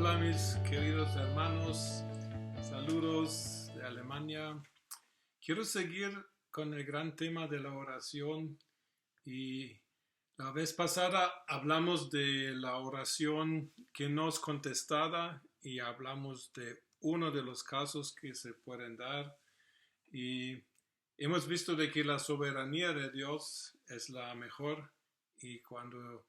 Hola mis queridos hermanos, saludos de Alemania. Quiero seguir con el gran tema de la oración y la vez pasada hablamos de la oración que no es contestada y hablamos de uno de los casos que se pueden dar y hemos visto de que la soberanía de Dios es la mejor y cuando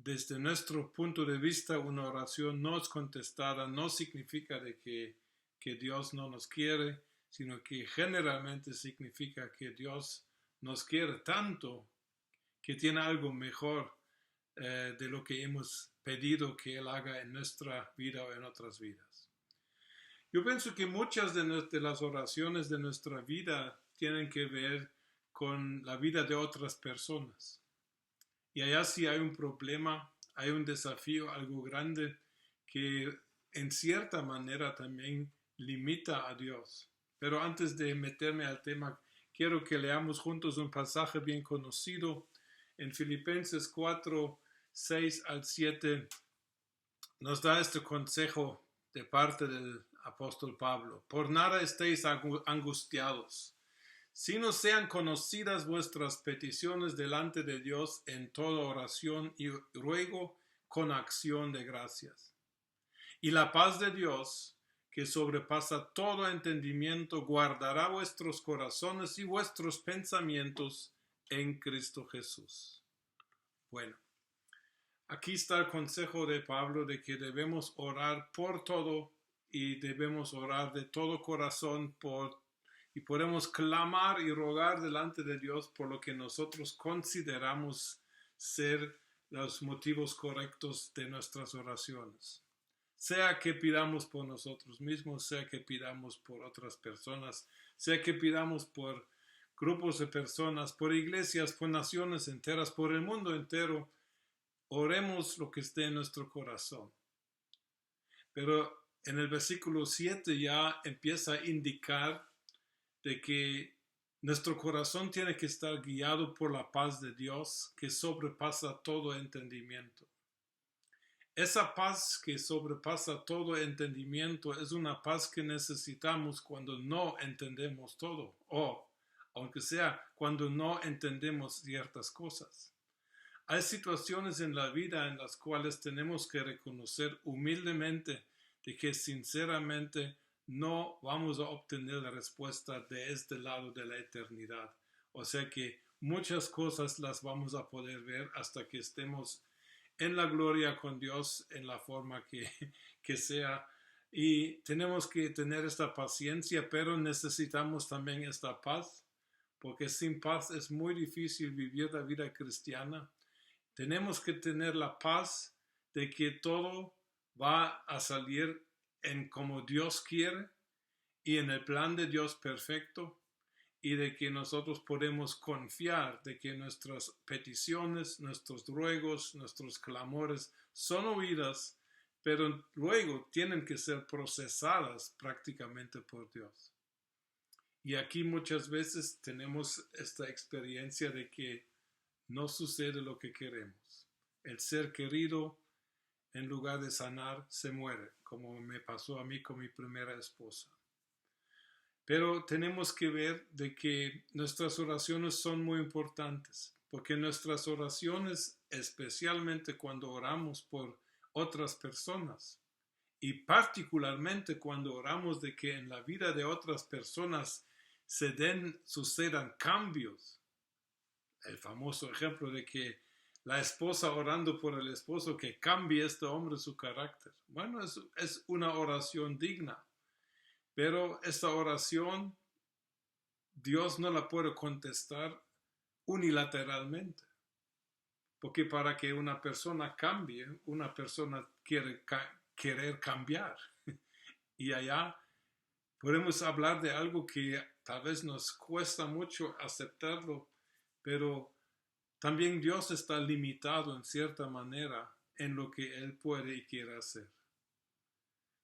desde nuestro punto de vista una oración no es contestada no significa de que Dios no nos quiere, sino que generalmente significa que Dios nos quiere tanto que tiene algo mejor de lo que hemos pedido que Él haga en nuestra vida o en otras vidas. Yo pienso que muchas de las oraciones de nuestra vida tienen que ver con la vida de otras personas. Y allá sí hay un problema, hay un desafío, algo grande que en cierta manera también limita a Dios. Pero antes de meterme al tema, quiero que leamos juntos un pasaje bien conocido en Filipenses 4, 6 al 7. Nos da este consejo de parte del apóstol Pablo. Por nada estéis angustiados, sino sean conocidas vuestras peticiones delante de Dios en toda oración y ruego con acción de gracias. Y la paz de Dios, que sobrepasa todo entendimiento, guardará vuestros corazones y vuestros pensamientos en Cristo Jesús. Bueno, aquí está el consejo de Pablo de que debemos orar por todo y debemos orar de todo corazón y podemos clamar y rogar delante de Dios por lo que nosotros consideramos ser los motivos correctos de nuestras oraciones. Sea que pidamos por nosotros mismos, sea que pidamos por otras personas, sea que pidamos por grupos de personas, por iglesias, por naciones enteras, por el mundo entero, oremos lo que esté en nuestro corazón. Pero en el versículo 7 ya empieza a indicar de que nuestro corazón tiene que estar guiado por la paz de Dios que sobrepasa todo entendimiento. Esa paz que sobrepasa todo entendimiento es una paz que necesitamos cuando no entendemos todo, o aunque sea cuando no entendemos ciertas cosas. Hay situaciones en la vida en las cuales tenemos que reconocer humildemente de que sinceramente no vamos a obtener la respuesta de este lado de la eternidad. O sea que muchas cosas las vamos a poder ver hasta que estemos en la gloria con Dios en la forma que sea. Y tenemos que tener esta paciencia, pero necesitamos también esta paz, porque sin paz es muy difícil vivir la vida cristiana. Tenemos que tener la paz de que todo va a salir en como Dios quiere y en el plan de Dios perfecto y de que nosotros podemos confiar de que nuestras peticiones, nuestros ruegos, nuestros clamores son oídas, pero luego tienen que ser procesadas prácticamente por Dios. Y aquí muchas veces tenemos esta experiencia de que no sucede lo que queremos. El ser querido, en lugar de sanar, se muere, como me pasó a mí con mi primera esposa. Pero tenemos que ver de que nuestras oraciones son muy importantes, porque nuestras oraciones, especialmente cuando oramos por otras personas, y particularmente cuando oramos de que en la vida de otras personas sucedan cambios. El famoso ejemplo de que la esposa orando por el esposo que cambie este hombre su carácter. Bueno, es una oración digna, pero esta oración Dios no la puede contestar unilateralmente, porque para que una persona cambie, una persona quiere querer cambiar. Y allá podemos hablar de algo que tal vez nos cuesta mucho aceptarlo, pero también Dios está limitado en cierta manera en lo que Él puede y quiere hacer.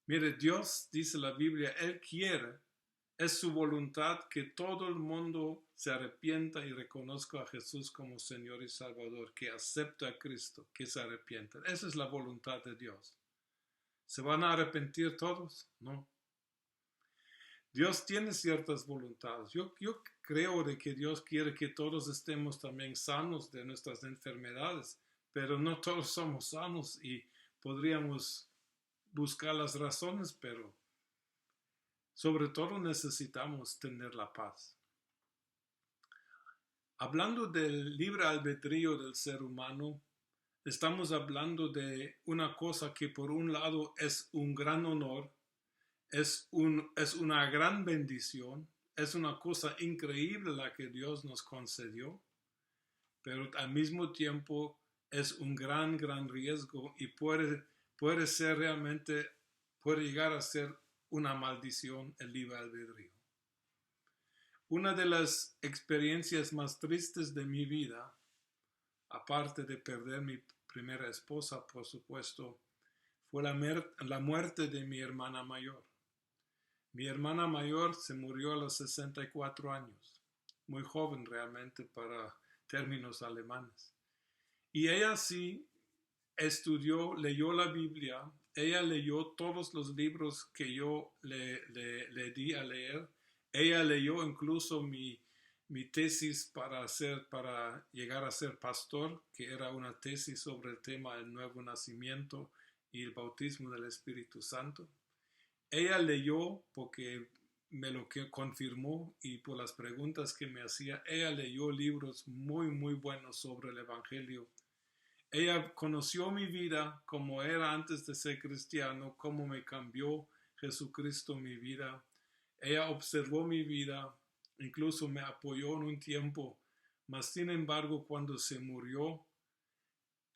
Mire, Dios, dice la Biblia, Él quiere, es su voluntad que todo el mundo se arrepienta y reconozca a Jesús como Señor y Salvador, que acepte a Cristo, que se arrepienta. Esa es la voluntad de Dios. ¿Se van a arrepentir todos? No. Dios tiene ciertas voluntades. Yo creo de que Dios quiere que todos estemos también sanos de nuestras enfermedades, pero no todos somos sanos y podríamos buscar las razones, pero sobre todo necesitamos tener la paz. Hablando del libre albedrío del ser humano, estamos hablando de una cosa que por un lado es un gran honor, es una gran bendición, es una cosa increíble la que Dios nos concedió, pero al mismo tiempo es un gran riesgo y puede ser realmente, puede llegar a ser una maldición el libre albedrío. Una de las experiencias más tristes de mi vida, aparte de perder mi primera esposa, por supuesto, fue la muerte de mi hermana mayor. Mi hermana mayor se murió a los 64 años, muy joven realmente para términos alemanes. Y ella sí estudió, leyó la Biblia, ella leyó todos los libros que yo le di a leer. Ella leyó incluso mi tesis para llegar a ser pastor, que era una tesis sobre el tema del nuevo nacimiento y el bautismo del Espíritu Santo. Ella leyó porque me lo confirmó y por las preguntas que me hacía, ella leyó libros muy buenos sobre el Evangelio. Ella conoció mi vida como era antes de ser cristiano, cómo me cambió Jesucristo mi vida. Ella observó mi vida, incluso me apoyó en un tiempo, mas sin embargo cuando se murió,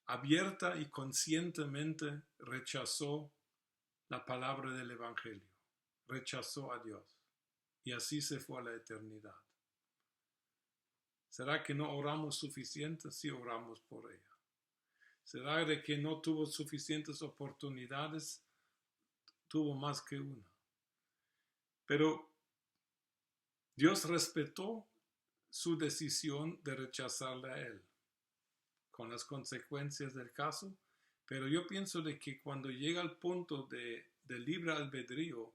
abierta y conscientemente rechazó la palabra del Evangelio, rechazó a Dios y así se fue a la eternidad. ¿Será que no oramos suficiente? Sí, oramos por ella. ¿Será de que no tuvo suficientes oportunidades? Tuvo más que una. Pero Dios respetó su decisión de rechazarle a él, con las consecuencias del caso, pero yo pienso de que cuando llega al punto de libre albedrío,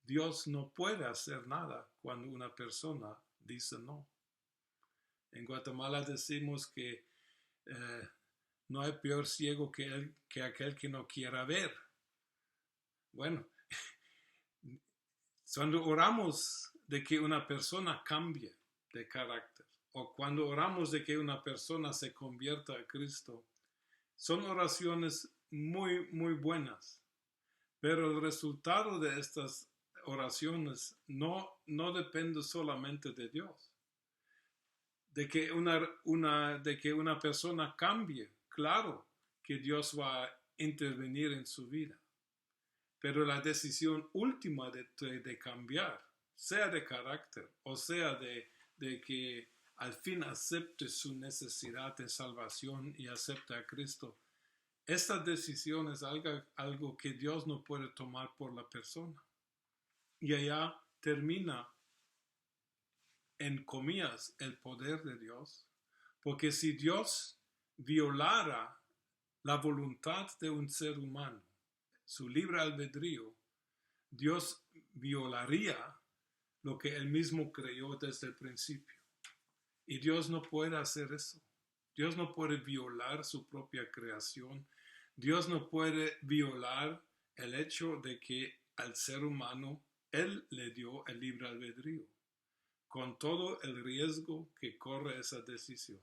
Dios no puede hacer nada cuando una persona dice no. En Guatemala decimos que no hay peor ciego que aquel que no quiera ver. Bueno, cuando oramos de que una persona cambie de carácter o cuando oramos de que una persona se convierta a Cristo, son oraciones muy buenas, pero el resultado de estas oraciones no depende solamente de Dios. De que una persona cambie, claro que Dios va a intervenir en su vida. Pero la decisión última de cambiar, sea de carácter o sea de que al fin acepte su necesidad de salvación y acepte a Cristo, esta decisión es algo que Dios no puede tomar por la persona. Y allá termina, en comillas, el poder de Dios, porque si Dios violara la voluntad de un ser humano, su libre albedrío, Dios violaría lo que él mismo creyó desde el principio. Y Dios no puede hacer eso. Dios no puede violar su propia creación. Dios no puede violar el hecho de que al ser humano él le dio el libre albedrío, con todo el riesgo que corre esa decisión.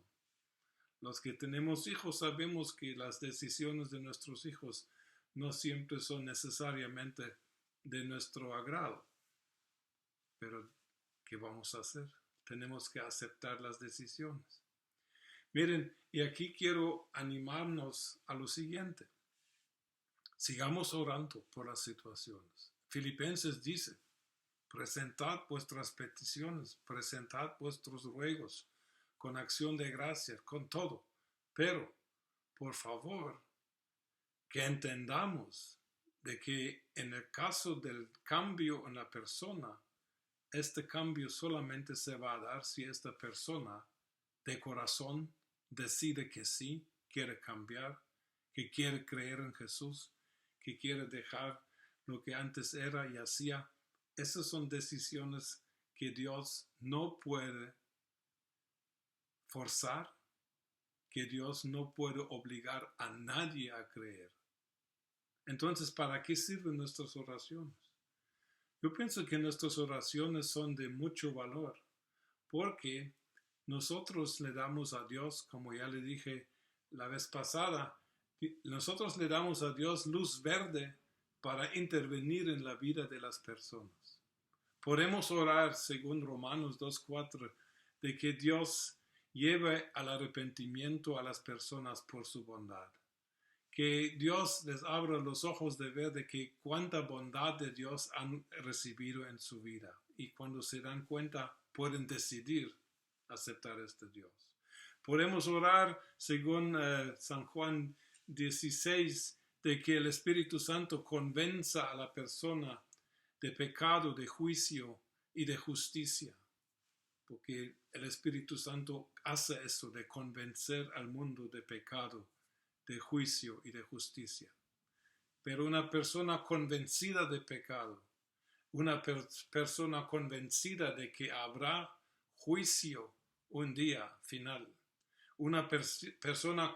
Los que tenemos hijos sabemos que las decisiones de nuestros hijos no siempre son necesariamente de nuestro agrado. Pero, ¿qué vamos a hacer? Tenemos que aceptar las decisiones. Miren, y aquí quiero animarnos a lo siguiente. Sigamos orando por las situaciones. Filipenses dice, presentad vuestras peticiones, presentad vuestros ruegos con acción de gracias, con todo. Pero, por favor, que entendamos de que en el caso del cambio en la persona, este cambio solamente se va a dar si esta persona de corazón decide que sí, quiere cambiar, que quiere creer en Jesús, que quiere dejar lo que antes era y hacía. Esas son decisiones que Dios no puede forzar, que Dios no puede obligar a nadie a creer. Entonces, ¿para qué sirven nuestras oraciones? Yo pienso que nuestras oraciones son de mucho valor, porque nosotros le damos a Dios, como ya le dije la vez pasada, nosotros le damos a Dios luz verde para intervenir en la vida de las personas. Podemos orar, según Romanos 2:4, de que Dios lleve al arrepentimiento a las personas por su bondad. Que Dios les abra los ojos de ver de que cuánta bondad de Dios han recibido en su vida. Y cuando se dan cuenta, pueden decidir aceptar a este Dios. Podemos orar, según San Juan 16, de que el Espíritu Santo convenza a la persona de pecado, de juicio y de justicia. Porque el Espíritu Santo hace eso, de convencer al mundo de pecado, de juicio y de justicia. Pero una persona convencida de pecado, una persona convencida de que habrá juicio un día final, una persona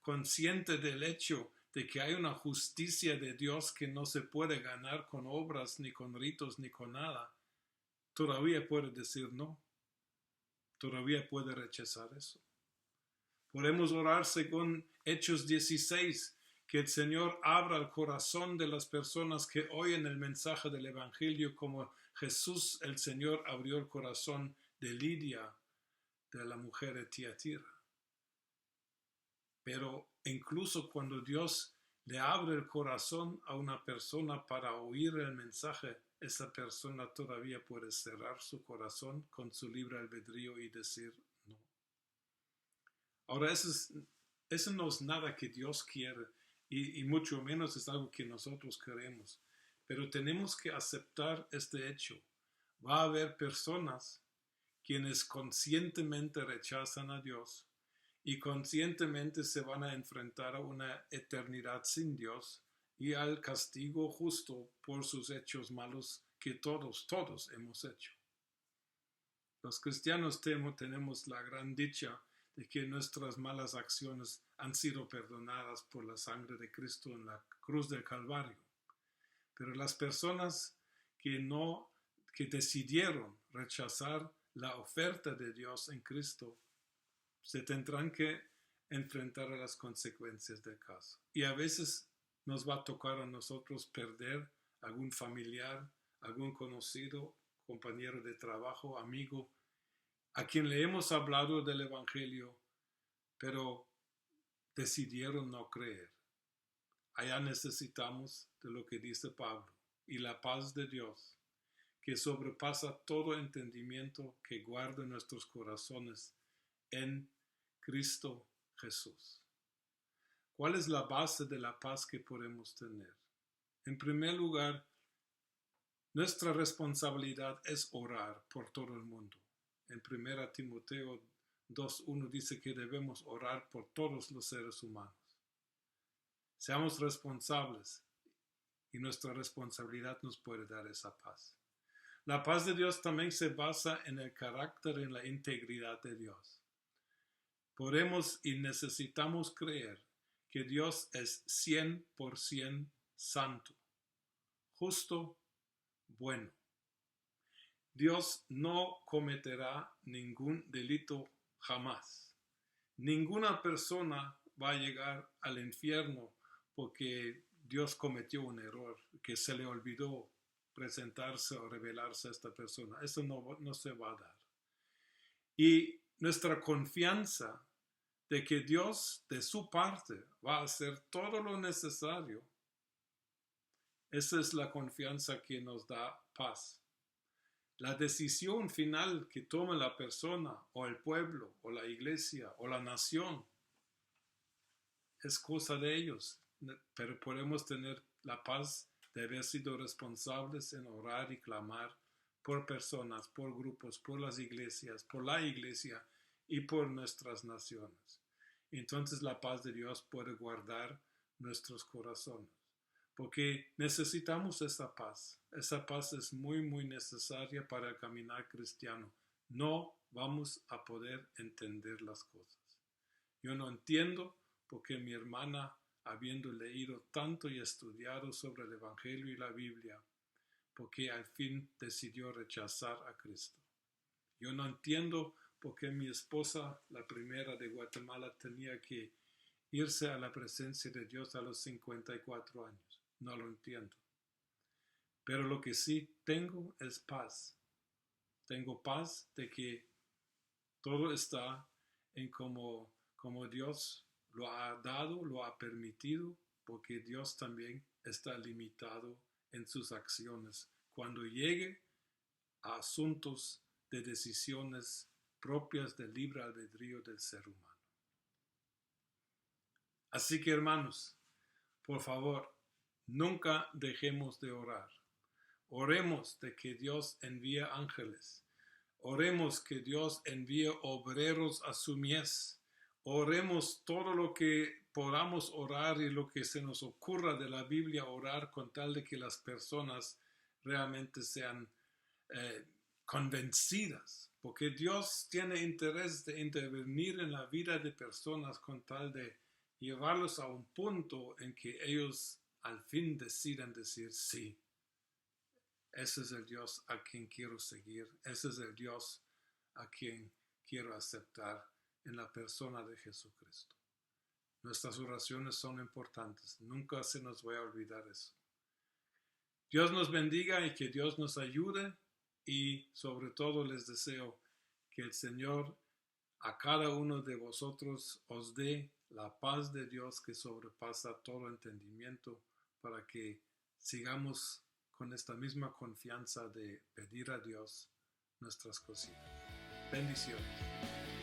consciente del hecho de que hay una justicia de Dios que no se puede ganar con obras, ni con ritos, ni con nada, todavía puede decir no, todavía puede rechazar eso. Podemos orar según Hechos 16, que el Señor abra el corazón de las personas que oyen el mensaje del Evangelio, como Jesús el Señor abrió el corazón de Lidia, de la mujer de Tiatira. Pero incluso cuando Dios le abre el corazón a una persona para oír el mensaje, esa persona todavía puede cerrar su corazón con su libre albedrío y decir no. Ahora, eso no es nada que Dios quiere y mucho menos es algo que nosotros queremos. Pero tenemos que aceptar este hecho. Va a haber personas quienes conscientemente rechazan a Dios y conscientemente se van a enfrentar a una eternidad sin Dios y al castigo justo por sus hechos malos que todos hemos hecho. Los cristianos tenemos la gran dicha de que nuestras malas acciones han sido perdonadas por la sangre de Cristo en la cruz del Calvario. Pero las personas que decidieron rechazar la oferta de Dios en Cristo, se tendrán que enfrentar a las consecuencias del caso. Y a veces nos va a tocar a nosotros perder algún familiar, algún conocido, compañero de trabajo, amigo, a quien le hemos hablado del Evangelio, pero decidieron no creer. Allá necesitamos de lo que dice Pablo, y la paz de Dios, que sobrepasa todo entendimiento, que guarda nuestros corazones en Cristo Jesús. ¿Cuál es la base de la paz que podemos tener? En primer lugar, nuestra responsabilidad es orar por todo el mundo. En 1 Timoteo 2:1 dice que debemos orar por todos los seres humanos. Seamos responsables y nuestra responsabilidad nos puede dar esa paz. La paz de Dios también se basa en el carácter y en la integridad de Dios. Podemos y necesitamos creer que Dios es 100% santo, justo, bueno. Dios no cometerá ningún delito jamás. Ninguna persona va a llegar al infierno porque Dios cometió un error, que se le olvidó presentarse o revelarse a esta persona. Eso no se va a dar. Y nuestra confianza de que Dios, de su parte, va a hacer todo lo necesario, esa es la confianza que nos da paz. La decisión final que tome la persona o el pueblo o la iglesia o la nación es cosa de ellos, pero podemos tener la paz de haber sido responsables en orar y clamar por personas, por grupos, por las iglesias, por la iglesia y por nuestras naciones. Entonces la paz de Dios puede guardar nuestros corazones. porque necesitamos esa paz. Esa paz es muy, muy necesaria para el caminar cristiano. No vamos a poder entender las cosas. Yo no entiendo por qué mi hermana, habiendo leído tanto y estudiado sobre el Evangelio y la Biblia, porque al fin decidió rechazar a Cristo. Yo no entiendo por qué mi esposa, la primera de Guatemala, tenía que irse a la presencia de Dios a los 54 años. No lo entiendo. Pero lo que sí tengo es paz. Tengo paz de que todo está en como Dios lo ha dado, lo ha permitido, porque Dios también está limitado en sus acciones. Cuando llegue a asuntos de decisiones propias del libre albedrío del ser humano. Así que, hermanos, por favor, nunca dejemos de orar. Oremos de que Dios envíe ángeles. Oremos que Dios envíe obreros a su mies. Oremos todo lo que podamos orar y lo que se nos ocurra de la Biblia orar con tal de que las personas realmente sean convencidas, porque Dios tiene interés de intervenir en la vida de personas con tal de llevarlos a un punto en que ellos al fin decidan decir sí. Ese es el Dios a quien quiero seguir. Ese es el Dios a quien quiero aceptar en la persona de Jesucristo. Nuestras oraciones son importantes. Nunca se nos va a olvidar eso. Dios nos bendiga y que Dios nos ayude y sobre todo les deseo que el Señor a cada uno de vosotros os dé la paz de Dios que sobrepasa todo entendimiento para que sigamos con esta misma confianza de pedir a Dios nuestras cositas. Bendiciones.